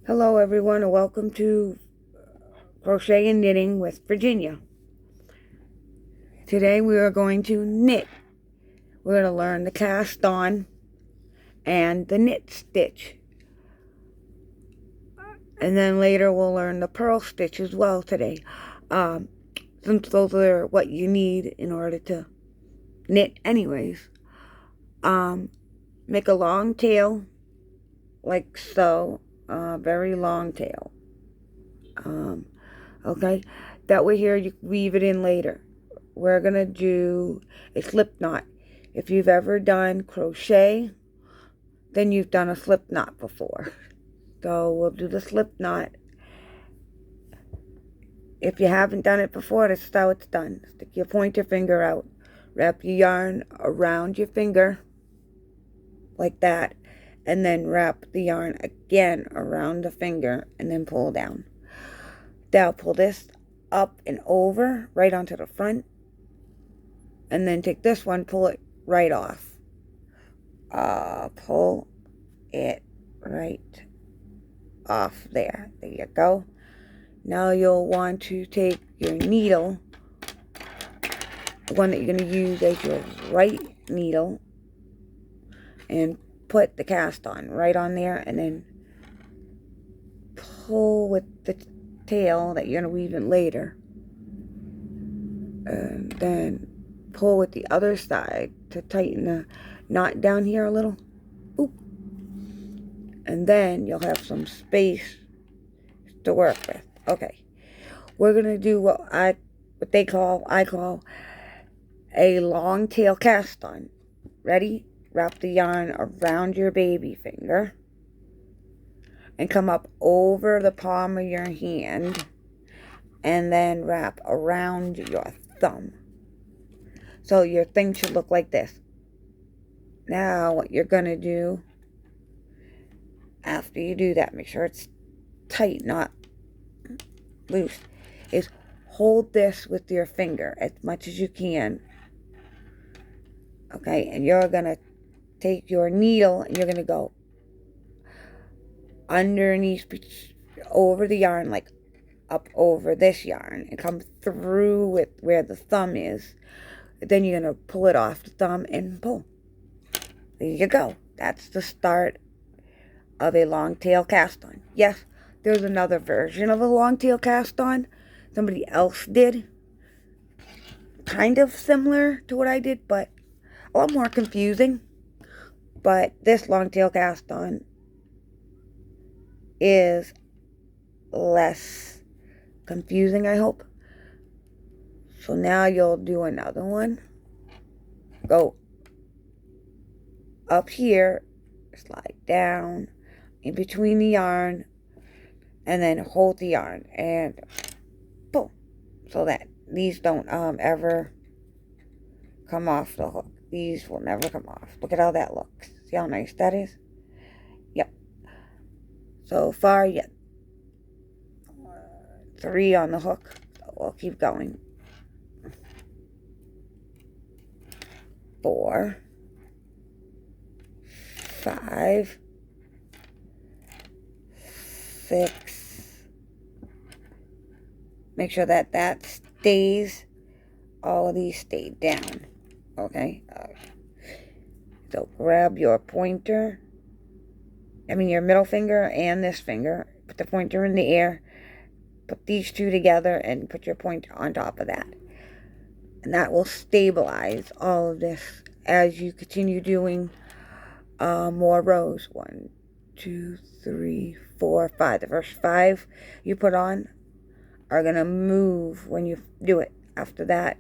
Hello everyone and welcome to Crochet and Knitting with Virginia. Today we are going to knit. We're going to learn the cast on and the knit stitch. And then later we'll learn the purl stitch as well today. Since those are what you need in order to knit anyways. Make a long tail like so. Very long tail. Okay, that way here you weave it in later. We're gonna do a slip knot. If you've ever done crochet, then you've done a slip knot before. So we'll do the slip knot. If you haven't done it before, this is how it's done. Stick your pointer finger out, wrap your yarn around your finger like that, and then wrap the yarn again around the finger and then pull down. Now pull this up and over right onto the front, and then take this one, pull it right off. Pull it right off there. There you go. Now you'll want to take your needle, the one that you're going to use as your right needle, and put the cast on right on there, and then pull with the tail that you're going to weave in later, and then pull with the other side to tighten the knot down here a little. Oop. And then you'll have some space to work with. Okay, we're gonna do what I call a long tail cast on. Ready? Wrap the yarn around your baby finger and come up over the palm of your hand, and then wrap around your thumb. So your thing should look like this. Now what you're gonna do after you do that, make sure it's tight, not loose, is hold this with your finger as much as you can. Okay, and you're gonna take your needle and you're gonna go underneath, over the yarn, like up over this yarn, and come through with where the thumb is. Then you're gonna pull it off the thumb and pull. There you go. That's the start of a long tail cast on. Yes, there's another version of a long tail cast on. Somebody else did. Kind of similar to what I did, but a lot more confusing. But this long tail cast on is less confusing, I hope. So now you'll do another one. Go up here, slide down in between the yarn, and then hold the yarn and pull, so that these don't ever come off the hook. These will never come off. Look at how that looks. See how nice that is? Yep. So far, yet 3 on the hook. So we'll keep going. 4, 5, 6. Make sure that that stays. All of these stay down. Okay. So grab your pointer. Your middle finger and this finger. Put the pointer in the air. Put these two together and put your pointer on top of that. And that will stabilize all of this as you continue doing more rows. 1, 2, 3, 4, 5. The first 5 you put on are going to move when you do it. After that,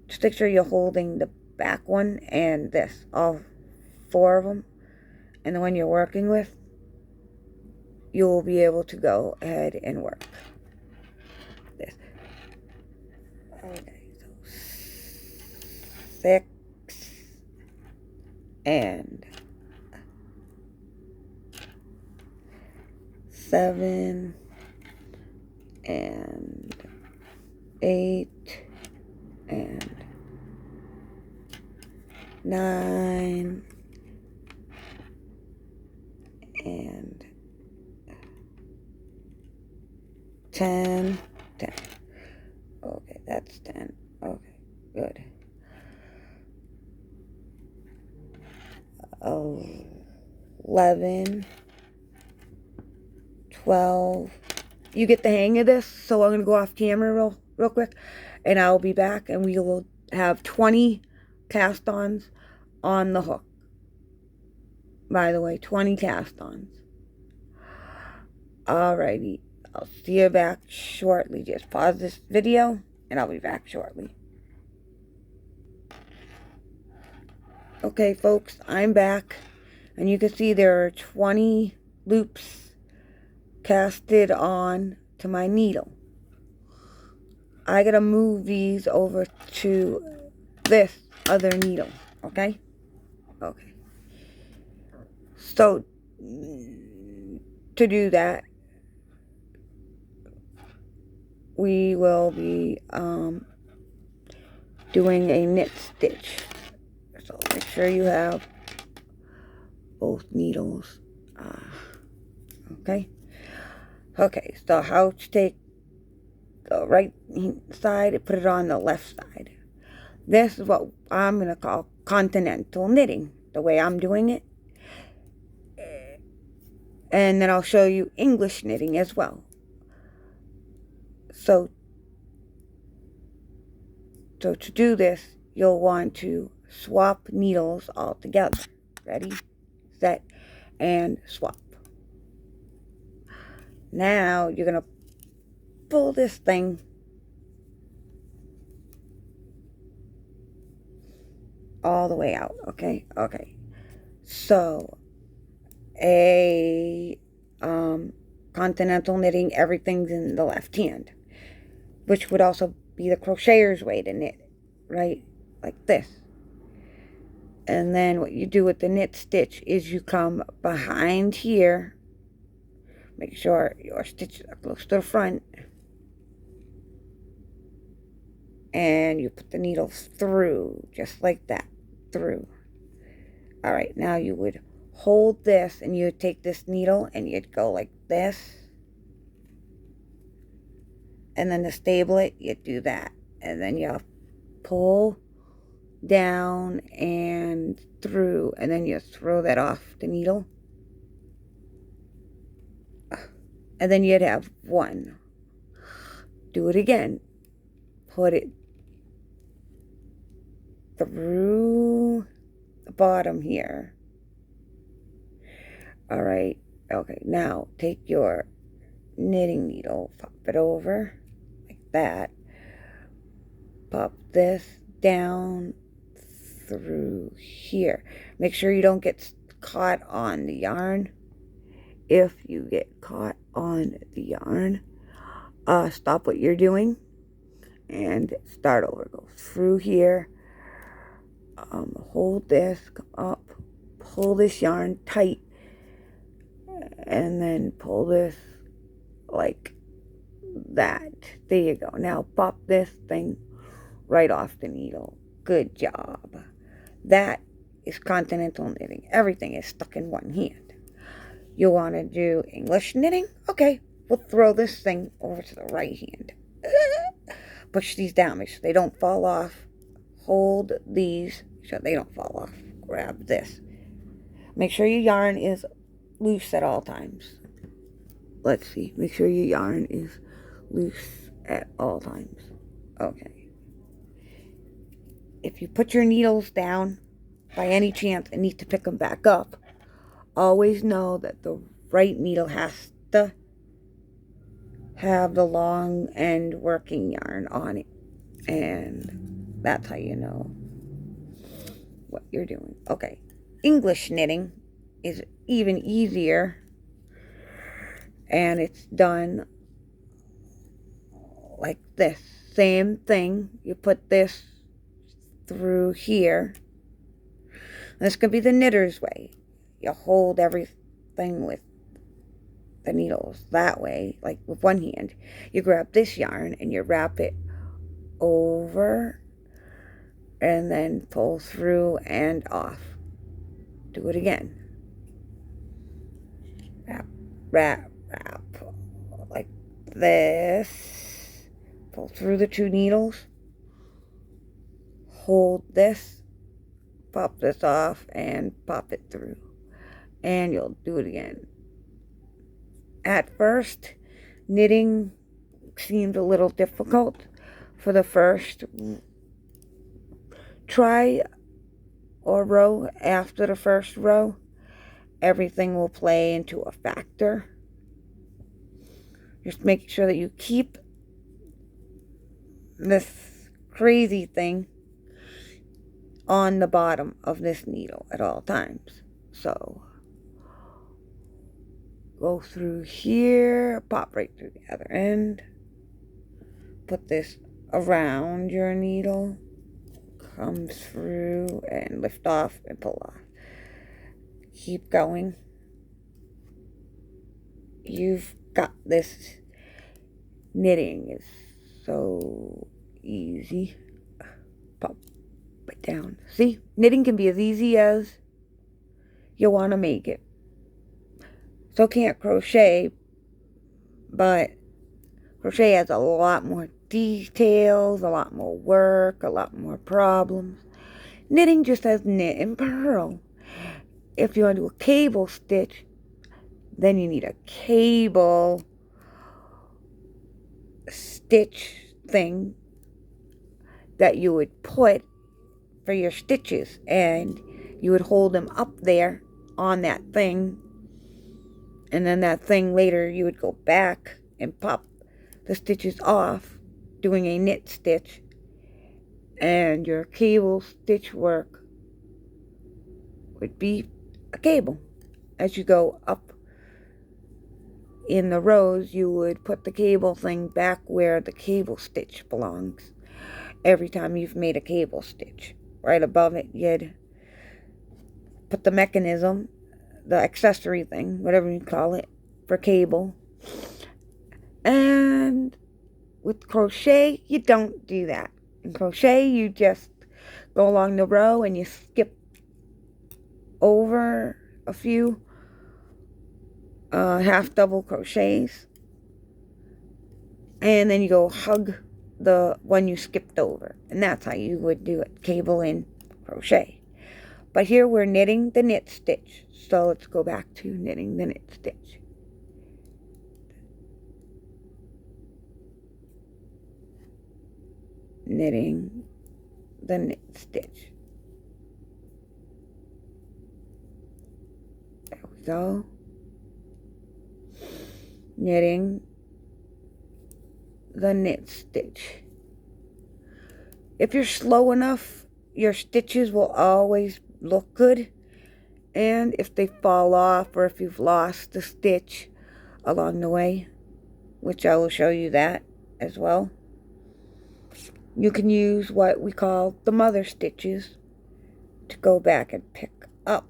just make sure you're holding the back one and this, all 4 of them. And the one you're working with, you will be able to go ahead and work this. Okay, so 6 and 7 and 8 and 9 and 10, 10. Okay, that's 10. Okay, good. 11, 12. You get the hang of this, so I'm going to go off camera real quick, and I'll be back, and we will have 20 cast-ons on the hook. By the way, 20 cast-ons. Alrighty, I'll see you back shortly. Just pause this video, and I'll be back shortly. Okay, folks, I'm back, and you can see there are 20 loops casted on to my needle. I gotta move these over to this other needle, okay? Okay. So, to do that, we will be doing a knit stitch. So make sure you have both needles. Okay. Okay, so how to take the right side and put it on the left side. This is what I'm going to call continental knitting, the way I'm doing it. And then I'll show you English knitting as well. So to do this, you'll want to swap needles all together. Ready, set, and swap. Now you're going to pull this thing all the way out, okay? Okay. So, continental knitting, everything's in the left hand, which would also be the crocheter's way to knit, right? Like this. And then what you do with the knit stitch is you come behind here. Make sure your stitches are close to the front. And you put the needle through, just like that, through. All right, now you would hold this, and you would take this needle, and you'd go like this. And then to stable it, you'd do that. And then you pull down and through, and then you throw that off the needle. And then you'd have one. Do it again. Put it through the bottom here. All right. Okay, now take your knitting needle, pop it over like that. Pop this down through here. Make sure you don't get caught on the yarn. If you get caught on the yarn, stop what you're doing and start over. Go through here, hold this, come up, pull this yarn tight, and then pull this like that. There you go. Now pop this thing right off the needle. Good job. That is continental knitting. Everything is stuck in one hand. You want to do English knitting? Okay, we'll throw this thing over to the right hand. Push these down, make sure they don't fall off. Hold these so they don't fall off. Grab this. Make sure your yarn is loose at all times. Let's see. Make sure your yarn is loose at all times. Okay. If you put your needles down by any chance and need to pick them back up, always know that the right needle has to have the long end working yarn on it. And that's how you know what you're doing. Okay. English knitting is even easier. And it's done like this. Same thing. You put this through here. This could be the knitter's way. You hold everything with the needles that way, like with one hand. You grab this yarn and you wrap it over and then pull through and off. Do it again. Wrap, wrap, wrap, like this, pull through the 2 needles, hold this, pop this off, and pop it through. And you'll do it again. At first, knitting seemed a little difficult for the first try or row. After the first row, everything will play into a factor. Just make sure that you keep this crazy thing on the bottom of this needle at all times. So go through here, pop right through the other end, put this around your needle, come through and lift off and pull off. Keep going. You've got this. Knitting is so easy. Pop it down. See, knitting can be as easy as you want to make it. So can't crochet, but crochet has a lot more details, a lot more work, a lot more problems. Knitting just has knit and purl. If you want to do a cable stitch, then you need a cable stitch thing that you would put for your stitches, and you would hold them up there on that thing, and then that thing later you would go back and pop the stitches off doing a knit stitch, and your cable stitch work would be a cable. As you go up in the rows, you would put the cable thing back where the cable stitch belongs. Every time you've made a cable stitch, right above it, you'd put the mechanism, the accessory thing, whatever you call it, for cable. And with crochet, you don't do that. In crochet, you just go along the row and you skip over a few half double crochets, and then you go hug the one you skipped over, and that's how you would do it, cable in crochet. But here we're knitting the knit stitch, so let's go back to knitting the knit stitch. Knitting the knit stitch. There we go. Knitting the knit stitch. If you're slow enough, your stitches will always look good. And if they fall off, or if you've lost the stitch along the way, which I will show you that as well, you can use what we call the mother stitches to go back and pick up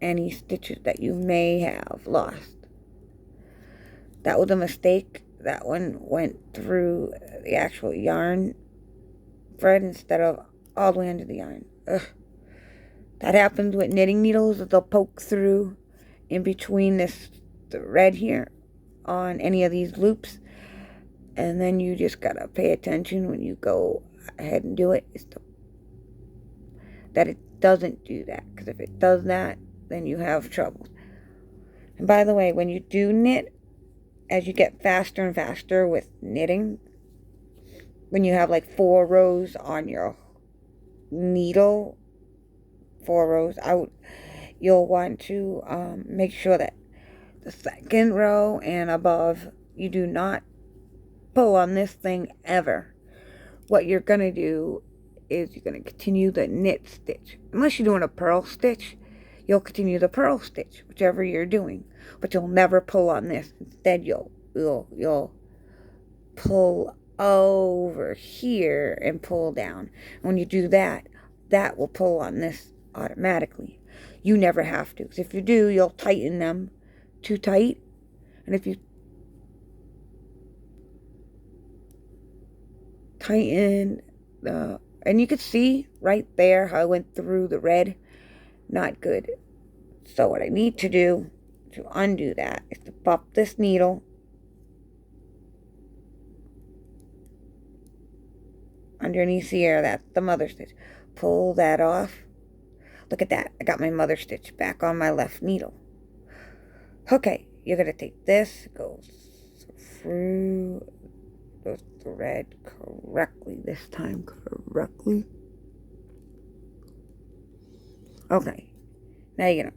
any stitches that you may have lost. That was a mistake. That one went through the actual yarn thread instead of all the way under the yarn. Ugh. That happens with knitting needles. They'll poke through in between the thread here on any of these loops. And then you just gotta pay attention when you go ahead and do it. That it doesn't do that. Because if it does that, then you have trouble. And by the way, when you do knit, as you get faster and faster with knitting, when you have like 4 rows on your needle, 4 rows out, you'll want to make sure that the second row and above, you do not pull on this thing ever. What you're going to do is you're going to continue the knit stitch. Unless you're doing a purl stitch, you'll continue the purl stitch, whichever you're doing. But you'll never pull on this. Instead, you'll pull over here and pull down. When you do that, that will pull on this automatically. You never have to. Because if you do, you'll tighten them too tight. And if you tighten the... And you could see right there how I went through the red. Not good. So what I need to do to undo that is to pop this needle underneath here, that's the mother stitch. Pull that off. Look at that. I got my mother stitch back on my left needle. Okay, you're going to take this, go through the thread correctly this time. Correctly. Okay, now you know.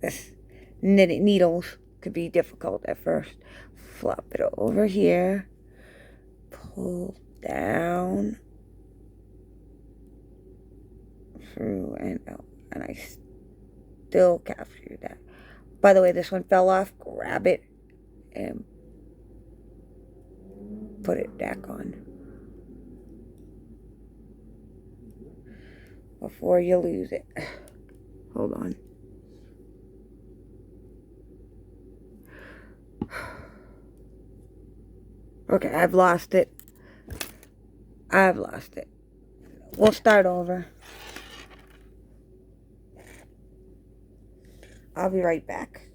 This knitting needles could be difficult at first. Flop it over here. Pull down. Through and out. And I still captured that. By the way, this one fell off. Grab it and put it back on before you lose it. Hold on. Okay, I've lost it. I've lost it. We'll start over. I'll be right back.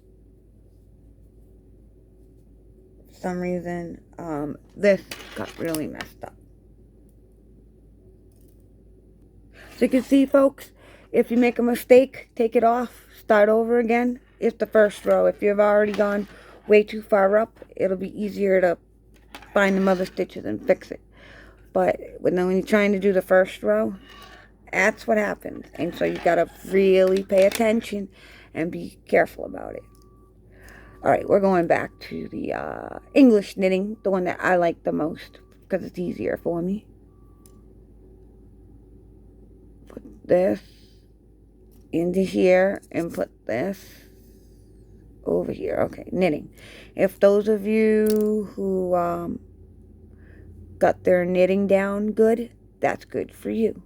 For some reason, this got really messed up. So you can see, folks, if you make a mistake, take it off, start over again. It's the first row. If you've already gone way too far up, it'll be easier to find the mother stitches and fix it. But when you're trying to do the first row, that's what happens. And so you gotta really pay attention and be careful about it. Alright, we're going back to the English knitting, the one that I like the most, because it's easier for me. Put this into here and put this over here. Okay, knitting. If those of you who got their knitting down good, that's good for you.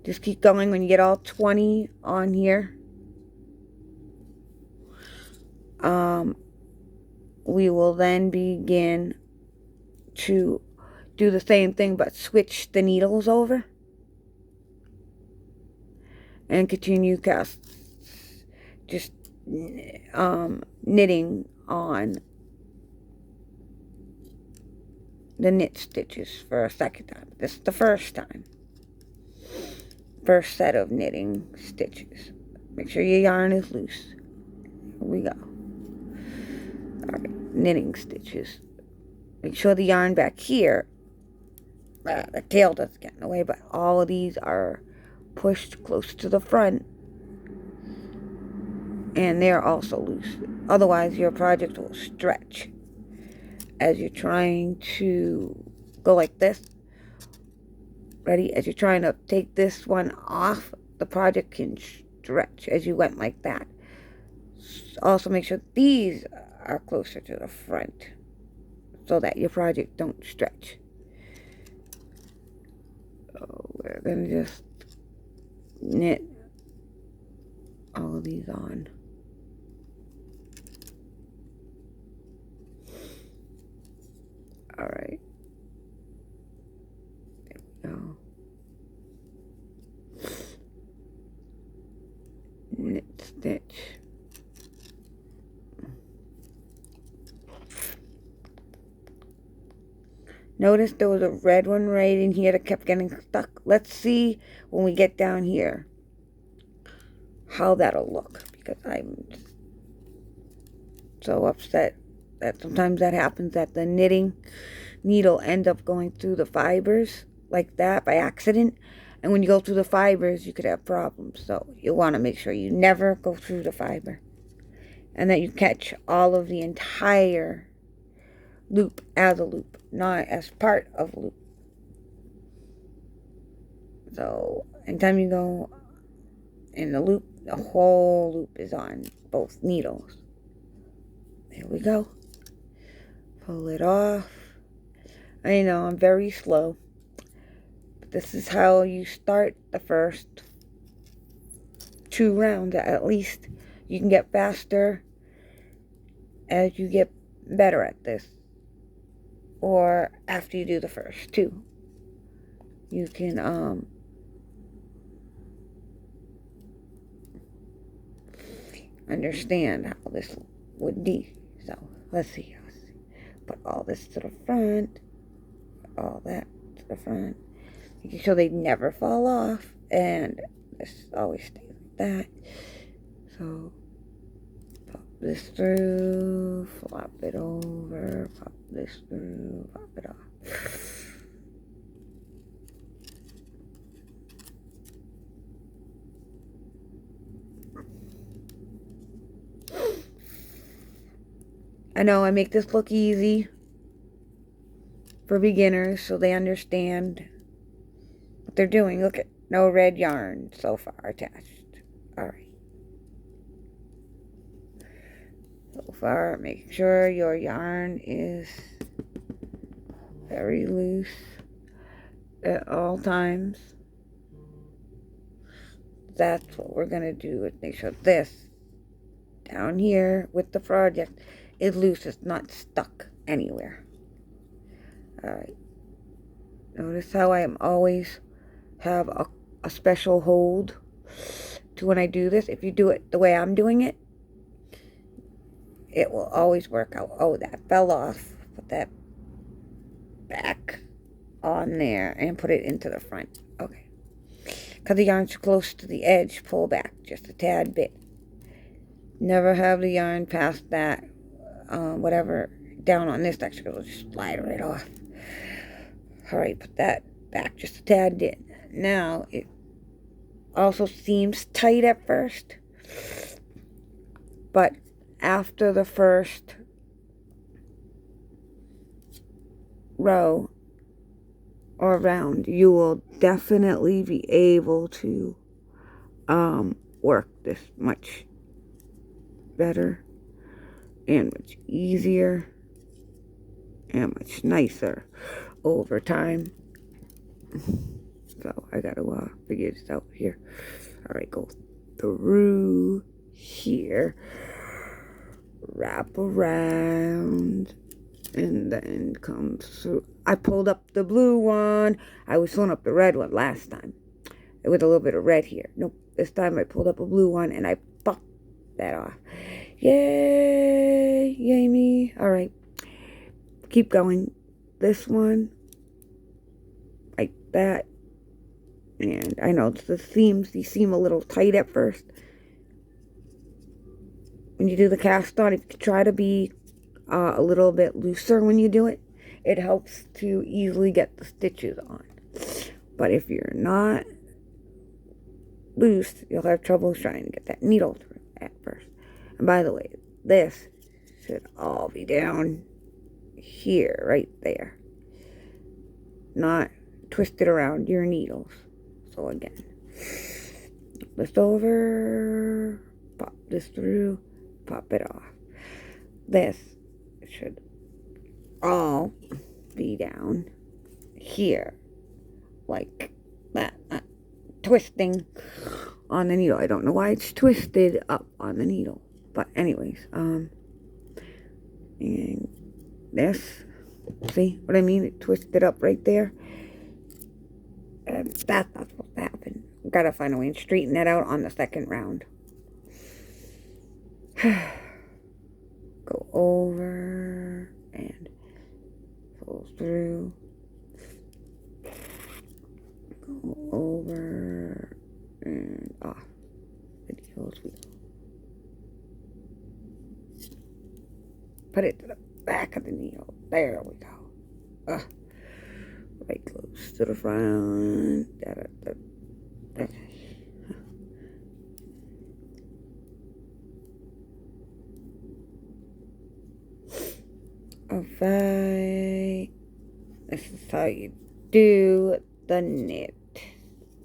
Just keep going when you get all 20 on here. We will then begin to do the same thing, but switch the needles over and continue just knitting on the knit stitches for a second time. This is the first time. First set of knitting stitches. Make sure your yarn is loose. Here we go. Alright, knitting stitches. Make sure the yarn back here, the tail doesn't get in the way, but all of these are pushed close to the front. And they're also loose. Otherwise, your project will stretch as you're trying to go like this. Ready? As you're trying to take this one off, the project can stretch as you went like that. Also, make sure these are closer to the front so that your project don't stretch. So we're going to just knit all of these on. Alright. There we go. Knit stitch. Notice there was a red one right in here that kept getting stuck. Let's see when we get down here how that'll look, because I'm so upset that sometimes that happens, that the knitting needle ends up going through the fibers like that by accident, and when you go through the fibers you could have problems. So you want to make sure you never go through the fiber and that you catch all of the entire loop as a loop, not as part of a loop. So anytime you go in the loop, the whole loop is on both needles. There we go. Pull it off. I know I'm very slow, but this is how you start the first 2 rounds at least. You can get faster as you get better at this, or after you do the first 2. You can understand how this would be. So let's see. Put all this to the front. all that to the front, making sure they never fall off, and this always stays like that. So pop this through, flop it over, pop this through, pop it off. I know I make this look easy for beginners so they understand what they're doing. Look at no red yarn so far attached. Alright. So far, make sure your yarn is very loose at all times. That's what we're going to do, is make sure this down here with the project is loose. It's not stuck anywhere. Alright. Notice how I am always have a special hold to when I do this. If you do it the way I'm doing it, it will always work out. Oh, that fell off. Put that back on there and put it into the front. Okay. Because the yarn's close to the edge, pull back just a tad bit. Never have the yarn past that, whatever, down on this section. It'll just slide right off. Alright, put that back just a tad bit. Now, it also seems tight at first, but after the first row or round, you will definitely be able to work this much better and much easier and much nicer over time. So I gotta figure this out here. Alright, go through here, wrap around, and then come through. I pulled up the blue one. I was pulling up the red one last time with a little bit of red here. Nope, this time I pulled up a blue one and I popped that off. Yay! Yay me! Alright, keep going. This one, like that. And I know the seams, these seem a little tight at first. When you do the cast on, if you try to be a little bit looser when you do it, it helps to easily get the stitches on. But if you're not loose, you'll have trouble trying to get that needle through at first. And by the way, this should all be down here, right there. Not twisted around your needles. So again, this over, pop this through, pop it off. This should all be down here, like that, twisting on the needle. I don't know why it's twisted up on the needle, but anyways, and this, see what I mean? It twisted up right there. And that's not supposed to happen. Gotta find a way and straighten that out on the second round. Go over and pull through. Go over and off. The needles wheel. Put it to the back of the needle. There we go. Right close to the front. Alright. This is how you do the knit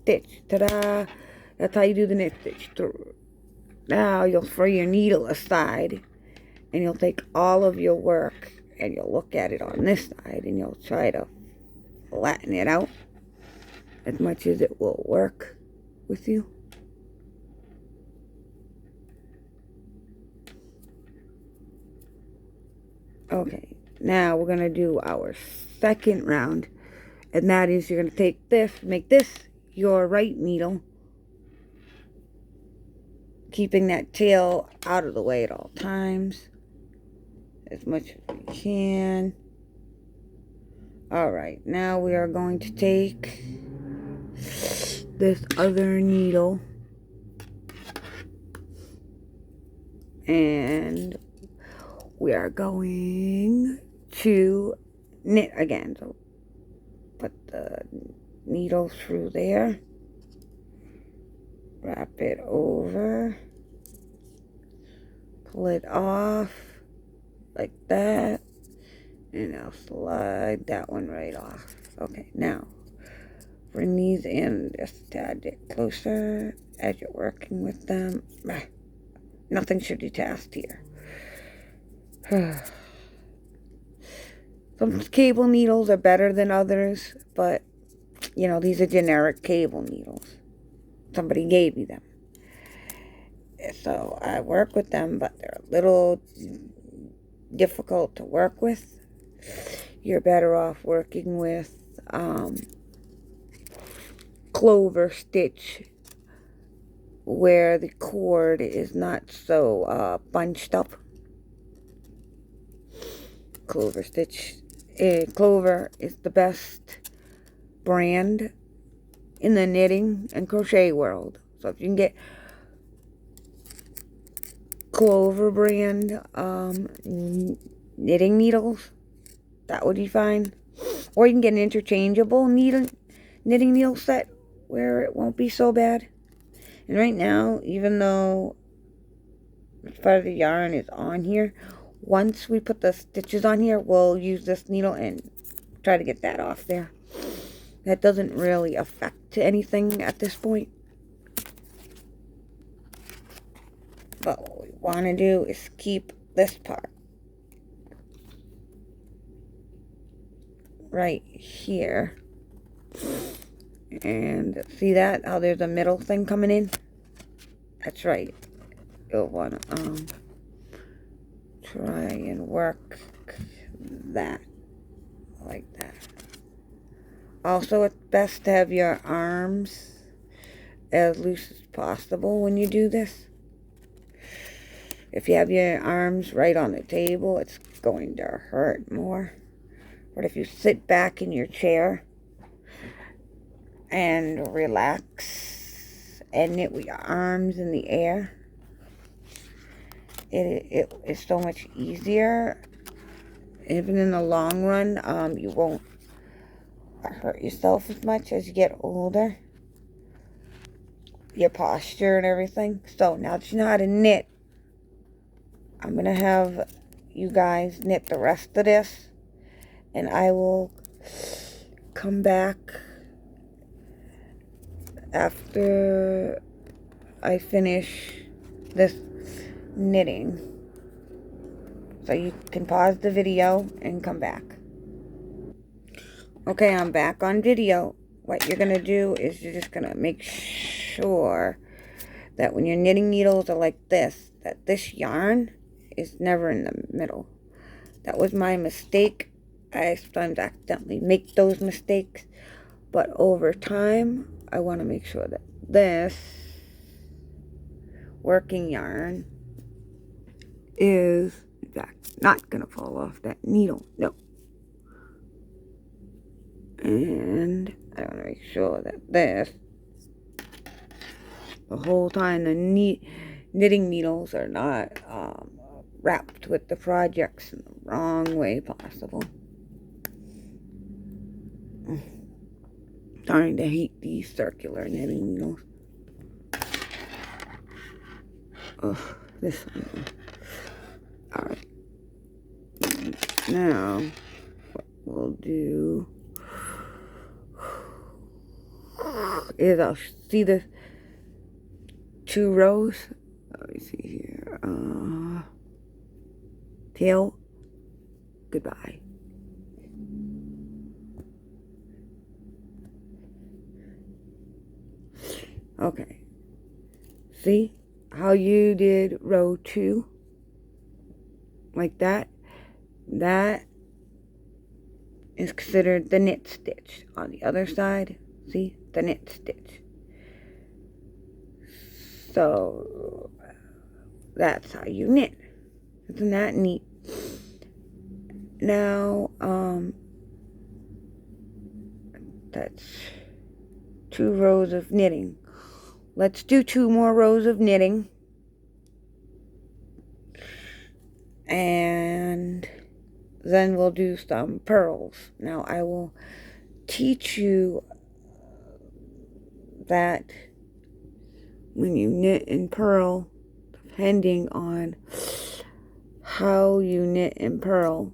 stitch. Ta-da! That's how you do the knit stitch through. Now you'll throw your needle aside and you'll take all of your work and you'll look at it on this side and you'll try to flatten it out as much as it will work with you. Okay, now we're going to do our second round, and that is you're going to take this, make this your right needle, keeping that tail out of the way at all times as much as you can. Alright, now we are going to take this other needle and we are going to knit again. So put the needle through there, wrap it over, pull it off like that, and I'll slide that one right off. Okay, now bring these in just a tad bit closer as you're working with them. Nothing should be tasked here. Some cable needles are better than others, but you know, these are generic cable needles. Somebody gave me them. So I work with them, but they're a little difficult to work with. You're better off working with clover stitch, where the cord is not so bunched up. Clover stitch. Clover is the best brand in the knitting and crochet world. So if you can get Clover brand knitting needles, that would be fine. Or you can get an interchangeable knitting needle set where it won't be so bad. And right now, even though part of the yarn is on here, once we put the stitches on here, we'll use this needle and try to get that off there. That doesn't really affect anything at this point. But what we want to do is keep this part right here. And see that? How there's a middle thing coming in? That's right. You'll want to try and work that like that. Also, it's best to have your arms as loose as possible when you do this. If you have your arms right on the table, it's going to hurt more. But if you sit back in your chair and relax and knit with your arms in the air, it is so much easier. Even in the long run, you won't hurt yourself as much as you get older. Your posture and everything. So now that you know how to knit, I'm going to have you guys knit the rest of this. And I will come back after I finish this knitting. So you can pause the video and come back. Okay, I'm back on video. What you're going to do is you're just going to make sure that when your knitting needles are like this, that this yarn is never in the middle. That was my mistake. I sometimes accidentally make those mistakes. But over time, I want to make sure that this working yarn is, in fact, not going to fall off that needle. No. And I want to make sure that this, the whole time, the knitting needles are not wrapped with the projects in the wrong way possible. Starting to hate these circular knitting needles. Ugh, this one. Alright. Now, what we'll do is I'll see the 2 rows. Let me see here. Tail. Goodbye. Okay. See how you did row 2? Like that? That is considered the knit stitch. On the other side, see? The knit stitch. So, that's how you knit. Isn't that neat? Now, That's 2 rows of knitting. Let's do 2 more rows of knitting. And then we'll do some purls. Now I will teach you that when you knit and purl, depending on how you knit and purl,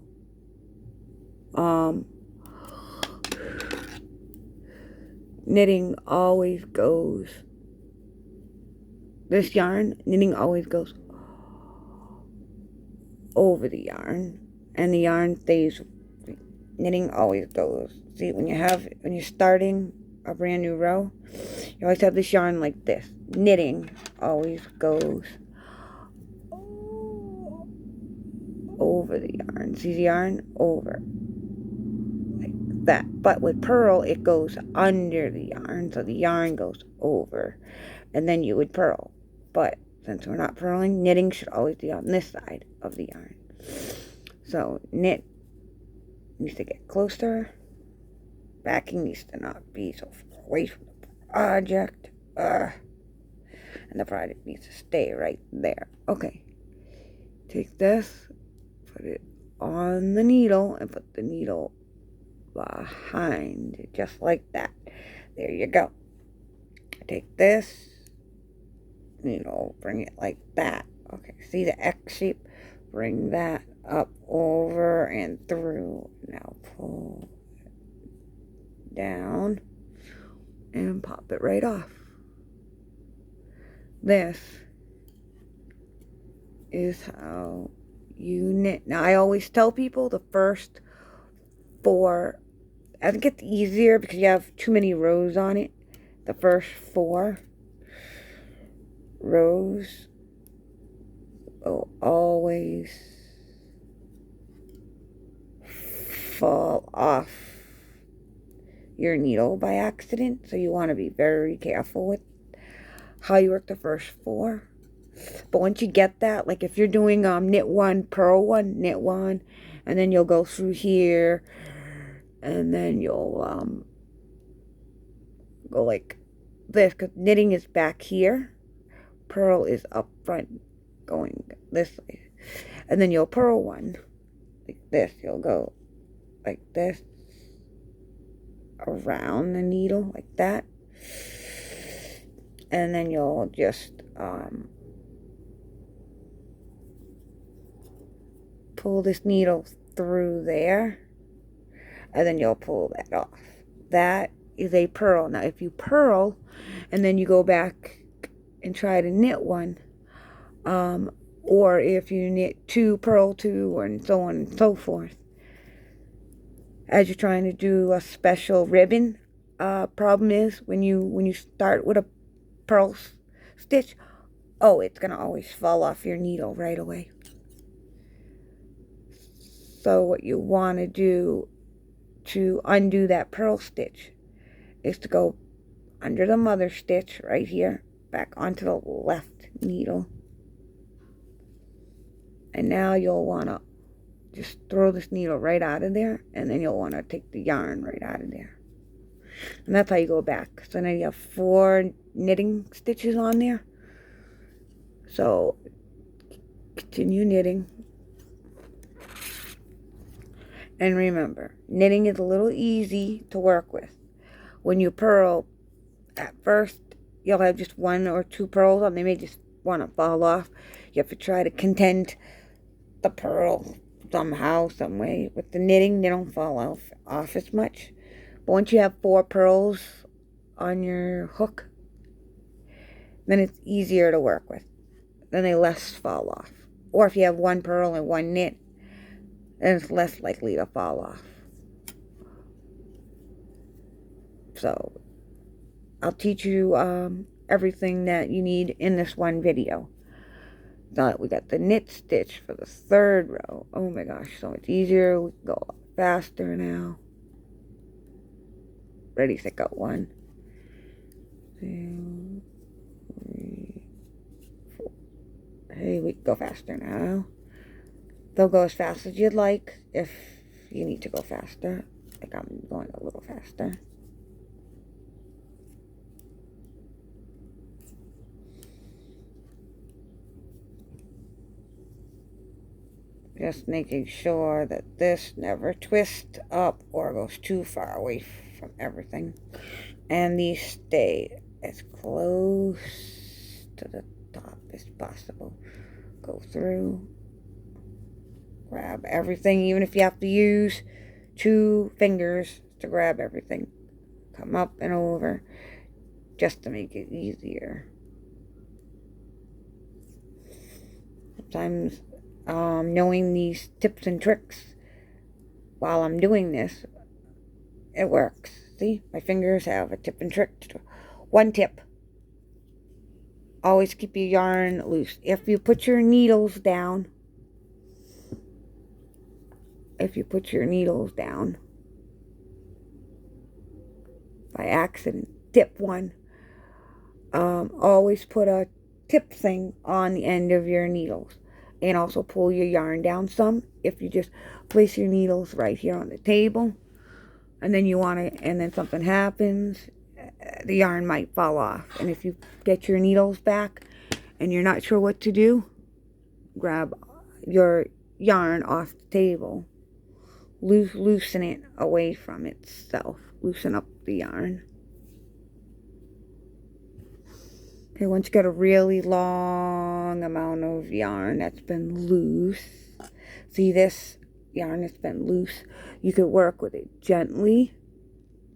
knitting always goes, this yarn, knitting always goes over the yarn, and the yarn stays, knitting always goes. See, when you're starting a brand new row, you always have this yarn like this. Knitting always goes over the yarn. See the yarn? Over. Like that. But with purl, it goes under the yarn, so the yarn goes over. And then you would purl. But since we're not purling, knitting should always be on this side of the yarn. So knit needs to get closer. Backing needs to not be so far away from the project. And the project needs to stay right there. Okay. Take this, put it on the needle, and put the needle behind it, just like that. There you go. Take this needle, bring it like that. Okay, see the X shape? Bring that up, over, and through. Now pull it down and pop it right off. This is how you knit. Now, I always tell people the first 4, I think it's easier because you have too many rows on it. The first 4 rows will always fall off your needle by accident. So you want to be very careful with how you work the first 4. But once you get that, like if you're doing knit 1, purl 1, knit 1, and then you'll go through here, and then you'll go like this, because knitting is back here, purl is up front, going this way, and then you'll purl 1 like this. You'll go like this around the needle like that, and then you'll just pull this needle through there, and then you'll pull that off. That is a purl. Now if you purl and then you go back and try to knit 1, or if you knit 2, purl 2, and so on and so forth, as you're trying to do a special ribbon, problem is when you start with a purl stitch, it's gonna always fall off your needle right away. So what you want to do to undo that purl stitch is to go under the mother stitch right here, back onto the left needle, and now you'll want to just throw this needle right out of there, and then you'll want to take the yarn right out of there, and that's how you go back. So now you have 4 knitting stitches on there. So continue knitting. And remember, knitting is a little easy to work with. When you purl, at first, you'll have just 1 or 2 purls, and they may just want to fall off. You have to try to contend the purl somehow, some way. With the knitting, they don't fall off as much. But once you have 4 purls on your hook, then it's easier to work with. Then they less fall off. Or if you have 1 purl and 1 knit, then it's less likely to fall off. So I'll teach you everything that you need in this one video. Now we got the knit stitch for the 3rd row. Oh my gosh, so much easier. We can go a lot faster now. Ready, set, go. 1, 2, 3, 4. Hey, we can go faster now. They'll go as fast as you'd like if you need to go faster. Like I'm going a little faster. Just making sure that this never twists up or goes too far away from everything. And these stay as close to the top as possible. Go through, grab everything, even if you have to use 2 fingers to grab everything. Come up and over just to make it easier. Sometimes knowing these tips and tricks while I'm doing this, it works. See, my fingers have a tip and trick. 1 tip. Always keep your yarn loose. If you put your needles down, by accident, tip 1, always put a tip thing on the end of your needles. And also pull your yarn down some. If you just place your needles right here on the table, and then and then something happens, the yarn might fall off. And if you get your needles back and you're not sure what to do, grab your yarn off the table, loosen it away from itself, loosen up the yarn. Okay, once you got a really long amount of yarn that's been loose, see this yarn that's been loose, you could work with it gently,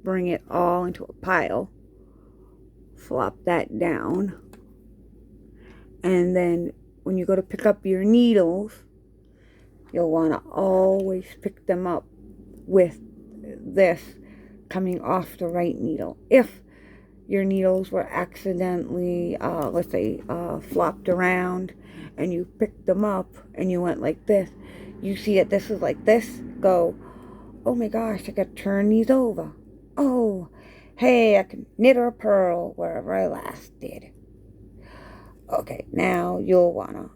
bring it all into a pile, flop that down, and then when you go to pick up your needles, you'll want to always pick them up with this coming off the right needle. If your needles were accidentally, let's say, flopped around, and you picked them up and you went like this, you see that this is like this, go, oh my gosh, I gotta turn these over. Oh, hey, I can knit or purl wherever I last did. Okay, now you'll wanna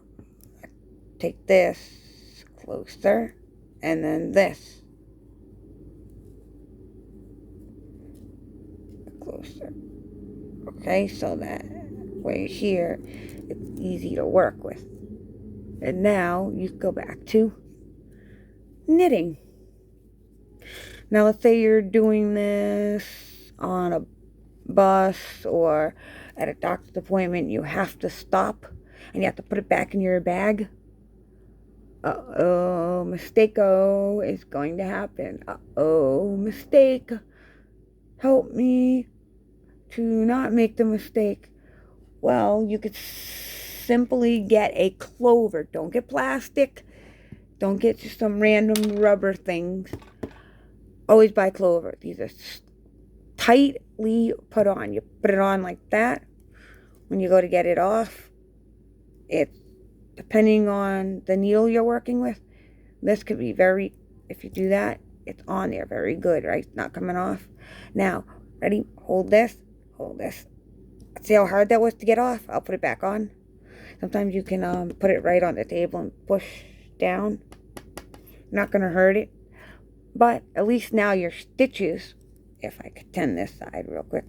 take this closer, and then this closer. Okay, so that way here, it's easy to work with. And now you go back to knitting. Now let's say you're doing this on a bus or at a doctor's appointment. You have to stop and you have to put it back in your bag. Uh-oh, mistake-o is going to happen. Uh-oh, mistake. Help me to not make the mistake. Well, you could simply get a clover. Don't get plastic. Don't get just some random rubber things. Always buy clover. These are tightly put on. You put it on like that. When you go to get it off, it's depending on the needle you're working with. This could be if you do that, it's on there very good, right? It's not coming off. Now, ready? Hold this. Hold this. See how hard that was to get off? I'll put it back on. Sometimes you can put it right on the table and push down. Not going to hurt it. But at least now your stitches, if I could tend this side real quick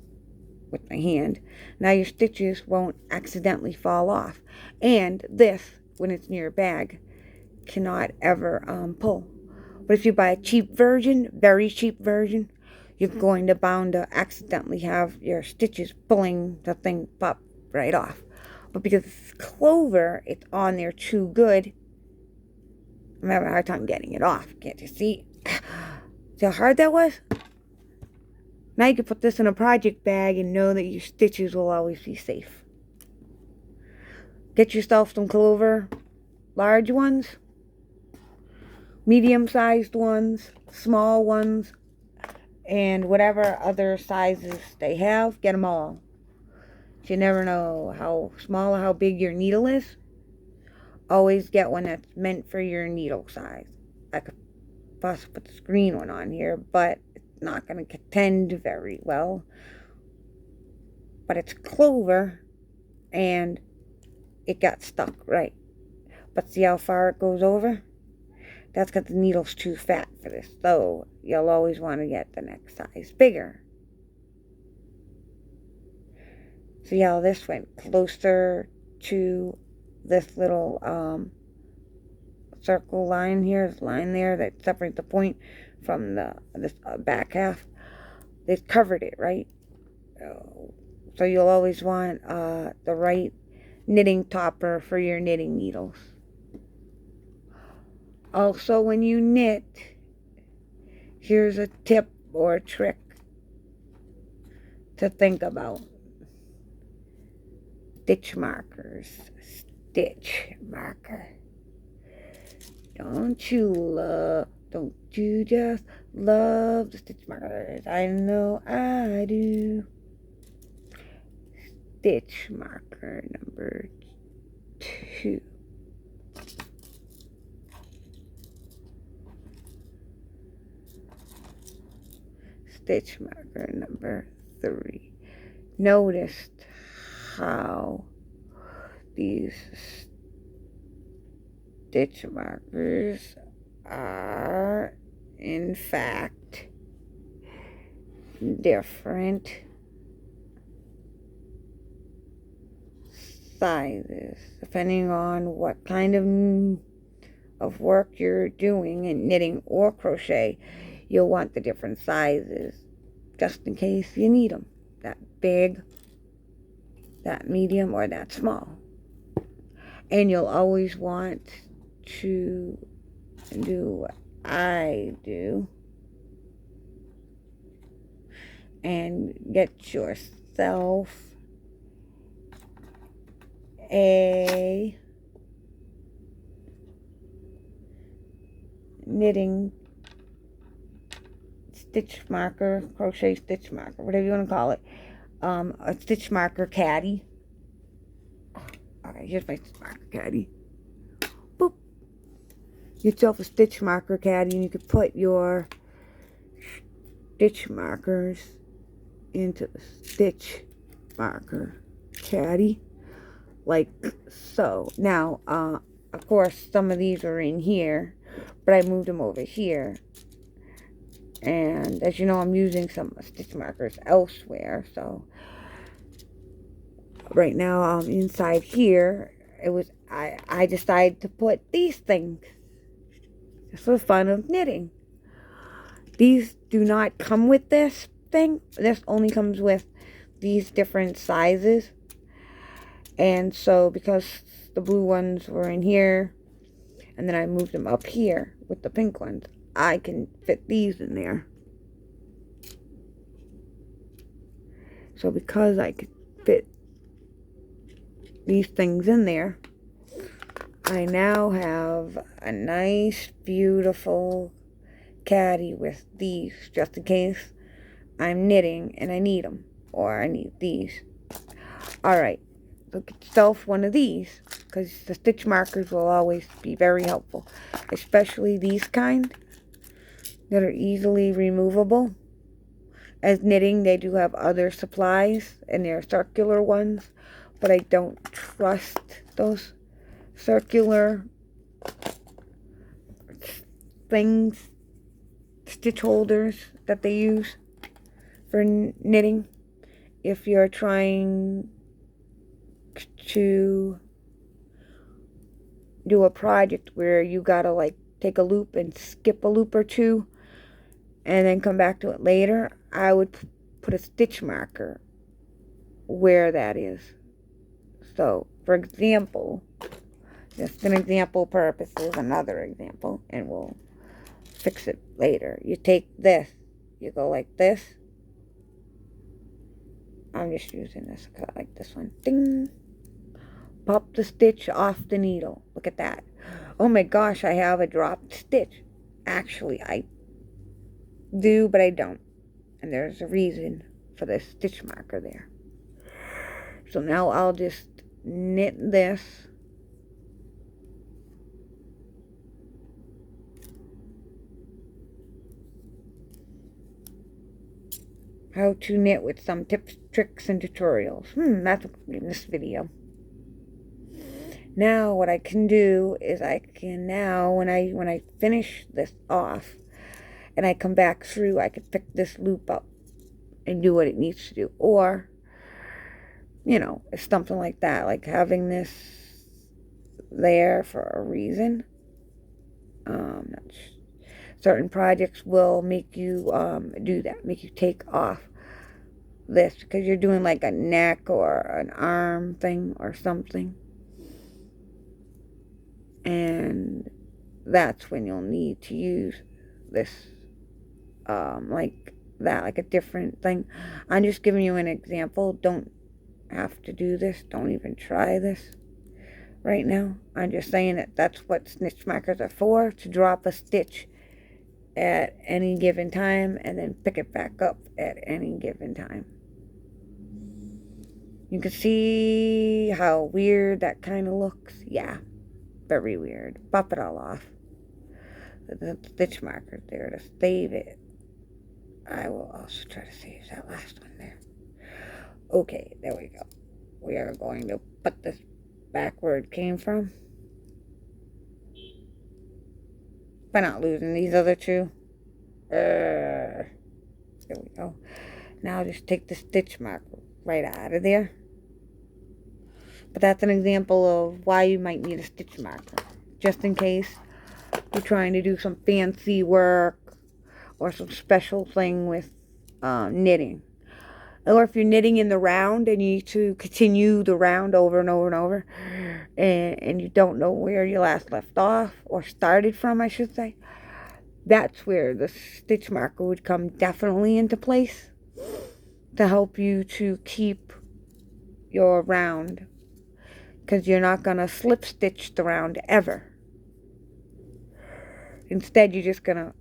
with my hand, now your stitches won't accidentally fall off. And this, when it's in your bag, cannot ever pull. But if you buy a cheap version, very cheap version, you're going to bound to accidentally have your stitches pulling the thing pop right off. But because it's clover, it's on there too good. I'm having a hard time getting it off. Can't you see? See how hard that was? Now you can put this in a project bag and know that your stitches will always be safe. Get yourself some clover, large ones, medium-sized ones, small ones, and whatever other sizes they have, get them all. You never know how small or how big your needle is. Always get one that's meant for your needle size. I could possibly put the screen one on here, but it's not going to contend very well. But it's clover, and it got stuck right. But see how far it goes over? That's because the needle's too fat for this. So you'll always want to get the next size bigger. See how this went closer to this little circle line here, this line there that separates the point from this back half. They've covered it, right? So you'll always want the right knitting topper for your knitting needles. Also, when you knit, here's a tip or a trick to think about. Stitch markers. Stitch marker. Don't you just love the stitch markers? I know I do. Stitch marker number 2. Stitch marker number 3. Noticed how these stitch markers are in fact different sizes depending on what kind of work you're doing in knitting or crochet. You'll want the different sizes just in case you need them. That big, that medium, or that small. And you'll always want to do what I do and get yourself a knitting stitch marker, crochet stitch marker, whatever you want to call it, a stitch marker caddy. Okay, here's my stitch marker caddy. Boop. Get yourself a stitch marker caddy, and you could put your stitch markers into the stitch marker caddy, like so. Now, of course, some of these are in here, but I moved them over here. And as you know, I'm using some stitch markers elsewhere. So right now, inside here, I decided to put these things just for the fun of knitting. These do not come with this thing. This only comes with these different sizes. And so because the blue ones were in here, and then I moved them up here with the pink ones, I can fit these in there. So because I could fit these things in there, I now have a nice, beautiful caddy with these, just in case I'm knitting and I need them, or I need these. Alright, so get yourself one of these, because the stitch markers will always be very helpful, especially these kind that are easily removable. As knitting, they do have other supplies, and they're circular ones, but I don't trust those circular things, stitch holders that they use for knitting. If you're trying to do a project where you gotta like take a loop and skip a loop or two and then come back to it later, I would put a stitch marker where that is. So, for example, just an example purposes, another example, and we'll fix it later. You take this, you go like this. I'm just using this, like this one. Ding! Pop the stitch off the needle. Look at that. Oh my gosh, I have a dropped stitch. Actually, I do, but I don't. And there's a reason for the stitch marker there. So now I'll just knit this. How to knit with some tips, tricks, and tutorials. That's in this video. Now what I can do is I can now, when I finish this off and I come back through, I can pick this loop up and do what it needs to do. Or, you know, it's something like that, like having this there for a reason. Certain projects will make you do that, make you take off this because you're doing like a neck or an arm thing or something. And that's when you'll need to use this like that, like a different thing. I'm just giving you an example. Don't have to do this. Don't even try this right now. I'm just saying that that's what stitch markers are for, to drop a stitch at any given time and then pick it back up at any given time. You can see how weird that kind of looks. Yeah, very weird. Pop it all off. The stitch markers there to save it. I will also try to save that last one there. Okay, there we go. We are going to put this back where it came from. By not losing these other two. There we go. Now just take the stitch marker right out of there. But that's an example of why you might need a stitch marker. Just in case you're trying to do some fancy work or some special thing with knitting. Or if you're knitting in the round and you need to continue the round over and over and over, and you don't know where you last left off, or started from, I should say, that's where the stitch marker would come definitely into place to help you to keep your round, because you're not going to slip stitch the round ever. Instead, you're just going to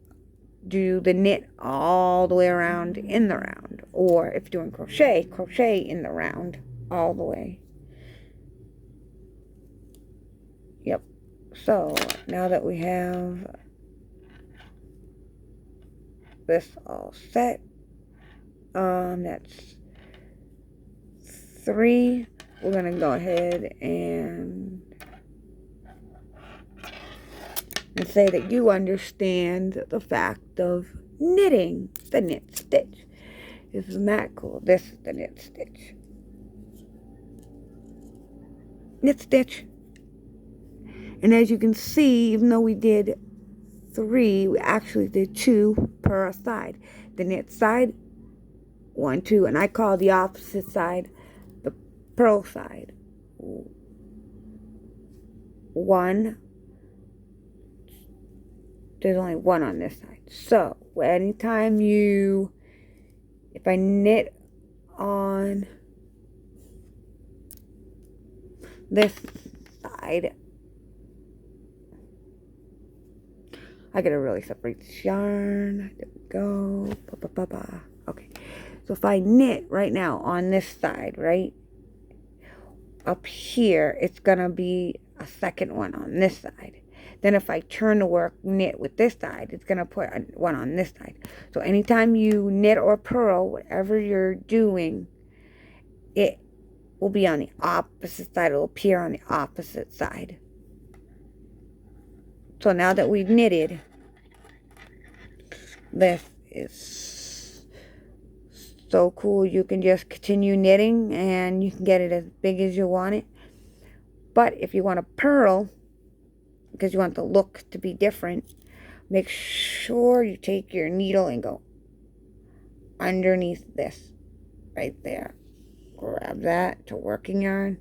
do the knit all the way around in the round. Or if you're doing crochet, crochet in the round all the way. Yep. So now that we have this all set, that's 3. We're going to go ahead and say that you understand the fact of knitting the knit stitch. Isn't that cool? This is the knit stitch. Knit stitch. And as you can see, even though we did 3, we actually did 2 per side. The knit side, 1, 2, and I call the opposite side the purl side. 1. There's only 1 on this side. So anytime if I knit on this side, I gotta really separate this yarn. There we go. Okay. So if I knit right now on this side, right up here, it's gonna be a second one on this side. Then if I turn the work, knit with this side, it's going to put one on this side. So anytime you knit or purl, whatever you're doing, it will be on the opposite side. It will appear on the opposite side. So now that we've knitted, this is so cool. You can just continue knitting and you can get it as big as you want it. But if you want to purl, because you want the look to be different, make sure you take your needle and go underneath this right there. Grab that to working yarn.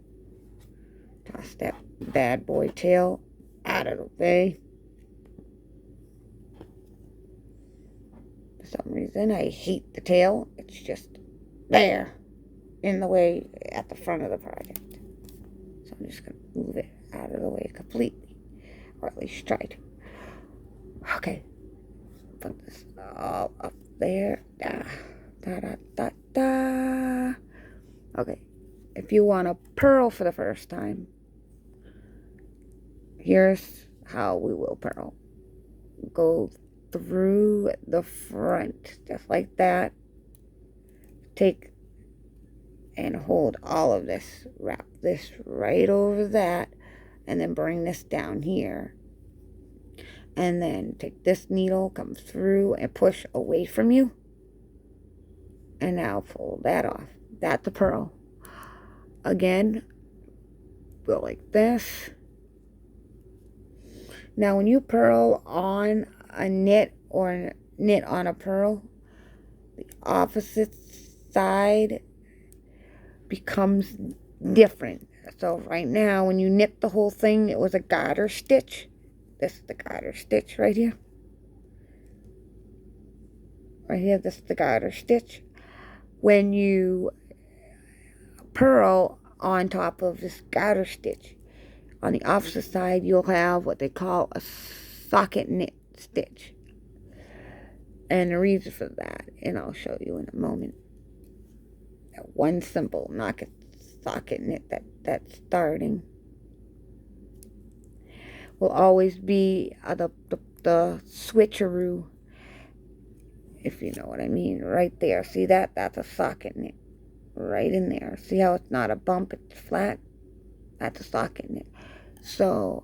Toss that bad boy tail out of the way. For some reason, I hate the tail. It's just there in the way at the front of the project. So I'm just going to move it out of the way completely. Or at least try to. Okay. Put this all up there. Da, da, da, da, da. Okay. If you want to purl for the first time, here's how we will purl. Go through the front, just like that. Take and hold all of this. Wrap this right over that. And then bring this down here. And then take this needle, come through and push away from you. And now pull that off. That's the purl. Again, go like this. Now when you purl on a knit or knit on a purl, the opposite side becomes different. So right now when you knit the whole thing, it was a garter stitch. This is the garter stitch right here. Right here, this is the garter stitch. When you purl on top of this garter stitch, on the opposite side, you'll have what they call a socket knit stitch. And the reason for that, and I'll show you in a moment. That one simple socket knit that's starting will always be the switcheroo, if you know what I mean, right there. See that? That's a socket knit right in there. See how it's not a bump, it's flat? That's a socket knit. So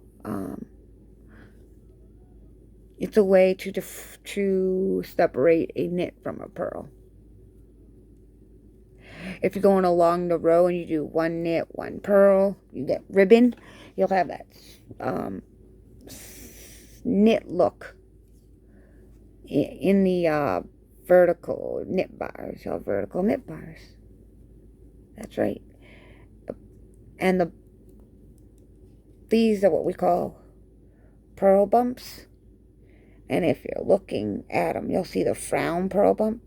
it's a way to separate a knit from a purl. If you're going along the row and you do one knit, one purl, you get ribbon, you'll have that knit look in the vertical knit bars. You'll have vertical knit bars. That's right. And these are what we call purl bumps. And if you're looking at them, you'll see the frown purl bump.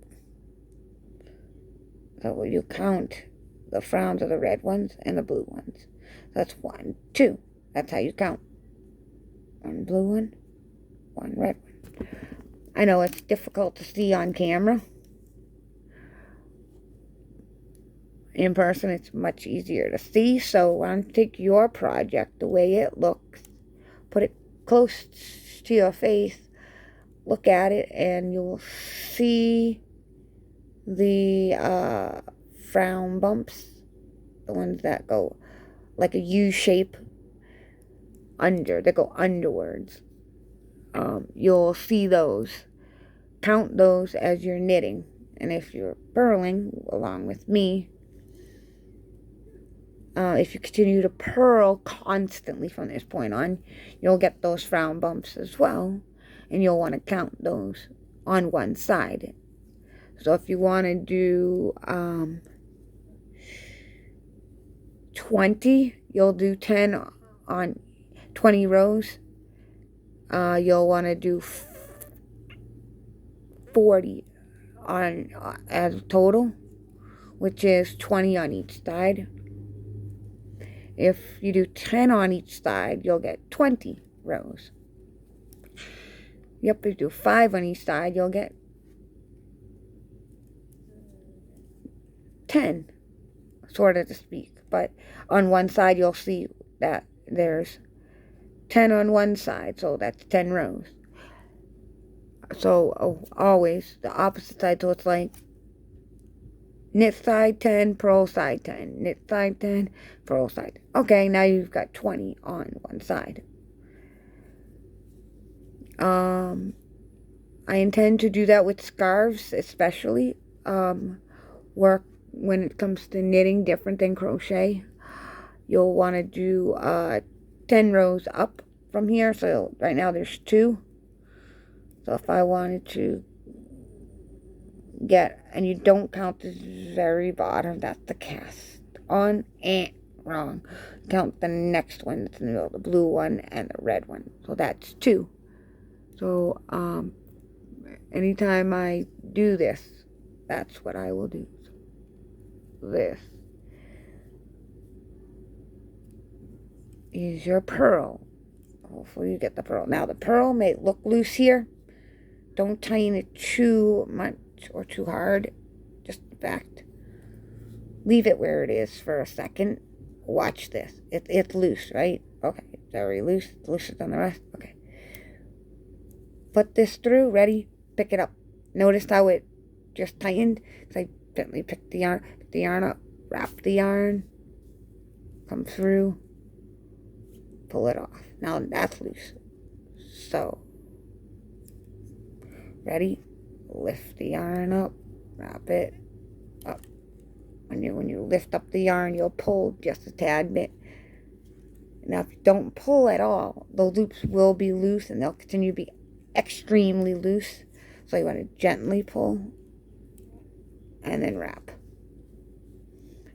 So you count the frowns are the red ones and the blue ones. So that's 1, 2. That's how you count. 1 blue one, 1 red one. I know it's difficult to see on camera. In person, it's much easier to see. So why don't you take your project, the way it looks, put it close to your face, look at it, and you'll see the frown bumps, the ones that go like a U shape they go underwards. You'll see those. Count those as you're knitting. And if you're purling along with me, if you continue to purl constantly from this point on, you'll get those frown bumps as well. And you'll want to count those on one side. So if you want to do 20, you'll do 10 on 20 rows. You'll want to do 40 on as total, which is 20 on each side. If you do 10 on each side, you'll get 20 rows. Yep, if you do 5 on each side, you'll get 10, sort of to speak. But on one side, you'll see that there's 10 on one side, so that's 10 rows. So always the opposite side, so it's like knit side 10, purl side 10, knit side 10, purl side 10. Okay, now you've got 20 on one side. I intend to do that with scarves, especially. Work when it comes to knitting different than crochet. You'll want to do 10 rows up from here. So right now there's 2. So if I wanted to get, and you don't count the very bottom, that's the cast on, wrong. Count the next one that's in the middle, the blue one and the red one. So that's 2. So anytime I do this, that's what I will do. This is your purl. Hopefully you get the purl. Now the purl may look loose here. Don't tighten it too much or too hard. Just in fact, leave it where it is for a second. Watch this. It's loose, right? Okay, very loose. Looser than the rest. Okay. Put this through. Ready? Pick it up. Notice how it just tightened? Because I gently picked the yarn up, wrap the yarn, come through, pull it off. Now that's loose. So, ready? Lift the yarn up, wrap it up. When you lift up the yarn, you'll pull just a tad bit. Now, if you don't pull at all, the loops will be loose and they'll continue to be extremely loose. So you want to gently pull and then wrap.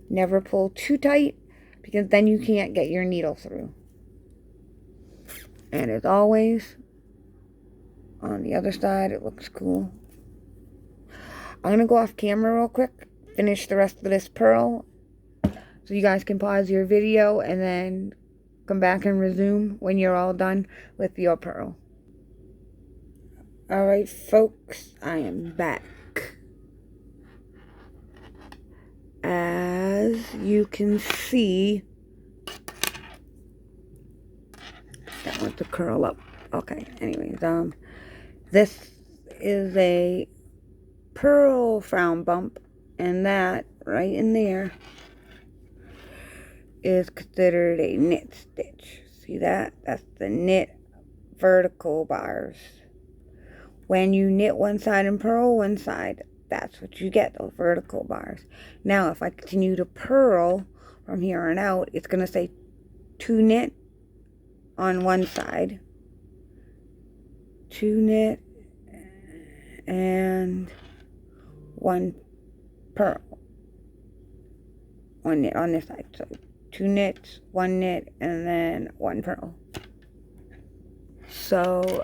Never pull too tight because then you can't get your needle through. And as always, on the other side, it looks cool. I'm going to go off camera real quick, finish the rest of this purl, so you guys can pause your video and then come back and resume when you're all done with your purl. Alright folks, I am back. As you can see, that wants to curl up. Okay, anyways, this is a purl frown bump, and that right in there is considered a knit stitch. See that? That's the knit vertical bars. When you knit one side and purl one side, that's what you get, those vertical bars. Now, if I continue to purl from here on out, it's going to say 2 knit on one side, 2 knit, and 1 purl. 1 knit on this side. So 2 knits, 1 knit, and then 1 purl. So,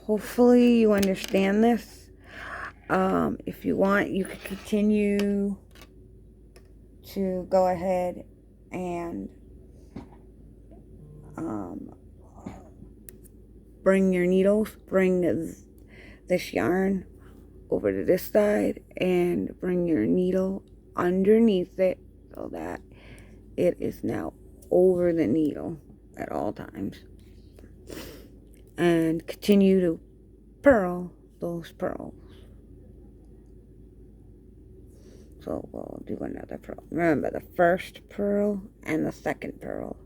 hopefully you understand this. If you want, you could continue to go ahead and bring your needles, bring this yarn over to this side and bring your needle underneath it so that it is now over the needle at all times. And continue to purl those purls. So we'll do another purl. Remember, the first purl and the second purl